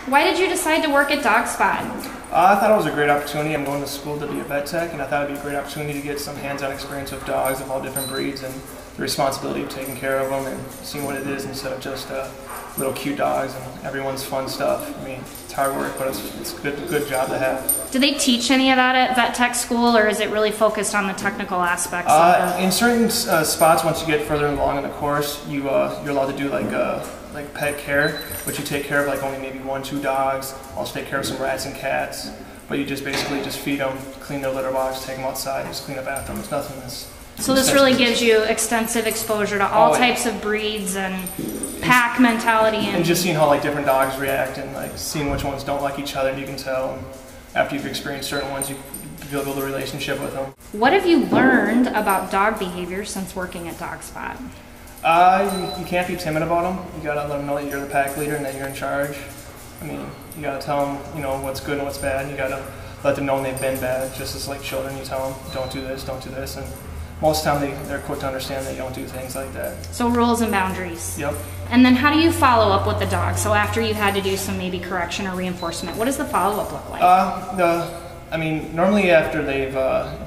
Why did you decide to work at Dogue Spot? I thought it was a great opportunity. I'm going to school to be a vet tech, and I thought it'd be a great opportunity to get some hands-on experience with dogs of all different breeds and the responsibility of taking care of them and seeing what it is instead of just little cute dogs and everyone's fun stuff. I mean, it's hard work, but it's a good job to have. Do they teach any of that at vet tech school, or is it really focused on the technical aspects of it? In certain spots, once you get further along in the course, you're allowed to do like pet care, but you take care of like only maybe 1-2 dogs. Also take care of some rats and cats, but you just basically just feed them, clean their litter box, take them outside, just clean up after them. It's nothing that's so this really gives you extensive exposure to all types of breeds and pack mentality, and just seeing how like different dogs react and like seeing which ones don't like each other, and you can tell. And after you've experienced certain ones, you build a relationship with them. What have you learned about dog behavior since working at Dogue Spot? You can't be timid about them. You gotta let them know that you're the pack leader and that you're in charge. I mean, you gotta tell them, you know, what's good and what's bad. You gotta let them know when they've been bad. Just as like children, you tell them, don't do this, and most of the time they're quick to understand that you don't do things like that. So rules and boundaries. Yep. And then how do you follow up with the dog? So after you had to do some maybe correction or reinforcement, what does the follow-up look like? I mean, normally after they've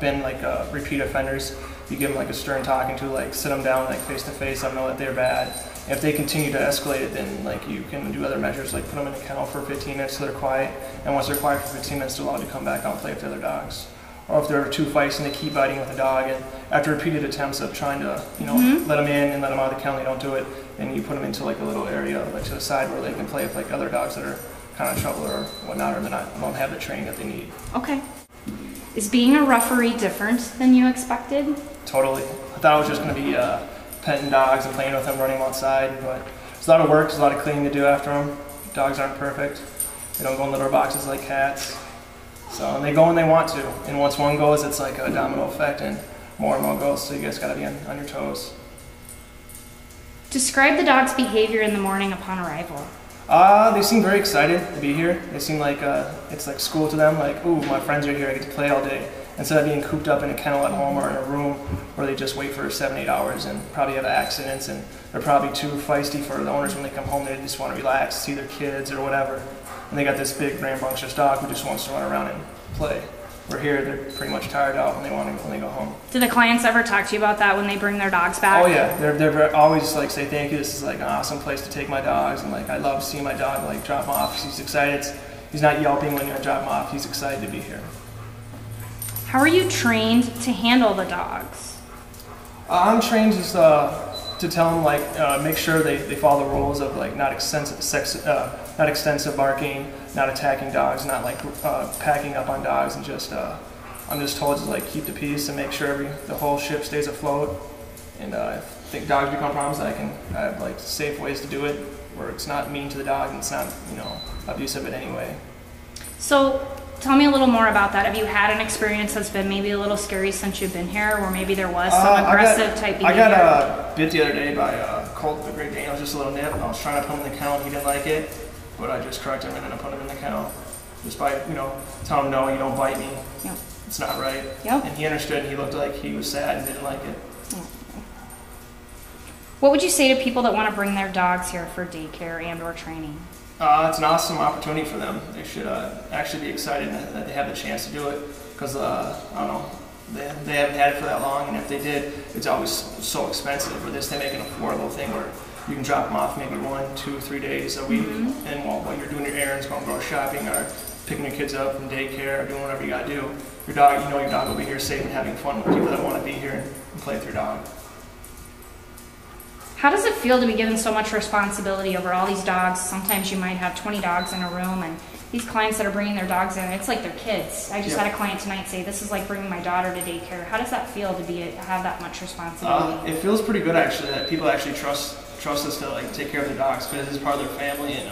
been like repeat offenders, you give them like a stern talking to, like sit them down like face to face, let them know that they're bad. And if they continue to escalate it, then like you can do other measures, like put them in a kennel for 15 minutes so they're quiet, and once they're quiet for 15 minutes, they're allowed to come back out and play with the other dogs. Or if they're too feisty and they keep biting with the dog, and after repeated attempts of trying to, you know, let them in and let them out of the kennel, they don't do it, and you put them into like a little area, like to the side where they can play with like other dogs that are kind of trouble or whatnot, or don't have the training that they need. Okay. Is being a referee different than you expected? Totally. I thought I was just going to be petting dogs and playing with them, running them outside, but it's a lot of work, there's a lot of cleaning to do after them. Dogs aren't perfect. They don't go in litter boxes like cats. So, and they go when they want to, and once one goes, it's like a domino effect, and more goes, so you guys gotta be on your toes. Describe the dog's behavior in the morning upon arrival. They seem very excited to be here. They seem like it's like school to them, like, ooh, my friends are here, I get to play all day. Instead of being cooped up in a kennel at home or in a room where they just wait for 7-8 hours and probably have accidents, and they're probably too feisty for the owners when they come home. They just want to relax, see their kids or whatever. And they got this big, rambunctious dog who just wants to run around and play. We're here, they're pretty much tired out when they go home. Do the clients ever talk to you about that when they bring their dogs back? Oh yeah, they're always like say thank you. This is like an awesome place to take my dogs, and like I love seeing my dog like drop him off. He's excited. He's not yelping when you drop him off. He's excited to be here. How are you trained to handle the dogs? I'm trained just to tell them like make sure they follow the rules of like not extensive barking, not attacking dogs, not like packing up on dogs, and just I'm just told to like keep the peace and make sure the whole ship stays afloat. And I think dogs become problems, I have like safe ways to do it where it's not mean to the dog and it's not, you know, abusive in any way. So tell me a little more about that. Have you had an experience that's been maybe a little scary since you've been here, or maybe there was some aggressive type behavior? I got bit the other day by a Colt, the Great Dane. It was just a little nip. I was trying to put him in the kennel, he didn't like it, but I just corrected him and then I put him in the kennel. Just by, you know, telling him, no, you don't bite me. Yep. It's not right. Yep. And he understood, and he looked like he was sad and didn't like it. Yep. What would you say to people that want to bring their dogs here for daycare and or training? It's an awesome opportunity for them. They should actually be excited that they have the chance to do it, because I don't know, they haven't had it for that long, and if they did, it's always so expensive. With this, they make an affordable thing where you can drop them off maybe 1, 2, 3 days a week, and while you're doing your errands, going grocery shopping, or picking your kids up from daycare, or doing whatever you gotta do, your dog, you know your dog will be here safe and having fun with people that want to be here and play with your dog. How does it feel to be given so much responsibility over all these dogs? Sometimes you might have 20 dogs in a room, and these clients that are bringing their dogs in, it's like their kids. I just had a client tonight say, this is like bringing my daughter to daycare. How does that feel to have that much responsibility? It feels pretty good actually, that people actually trust us to like take care of their dogs, because it's part of their family, and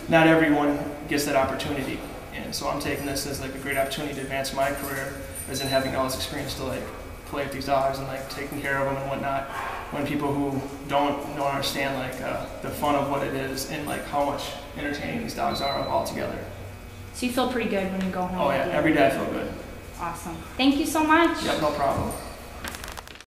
not everyone gets that opportunity. And so I'm taking this as like a great opportunity to advance my career, as in having all this experience to like play with these dogs and like taking care of them and whatnot. When people who don't understand like the fun of what it is and like how much entertaining these dogs are all together. So you feel pretty good when you go home? Oh yeah, every day I feel good. Awesome. Thank you so much. Yep, no problem.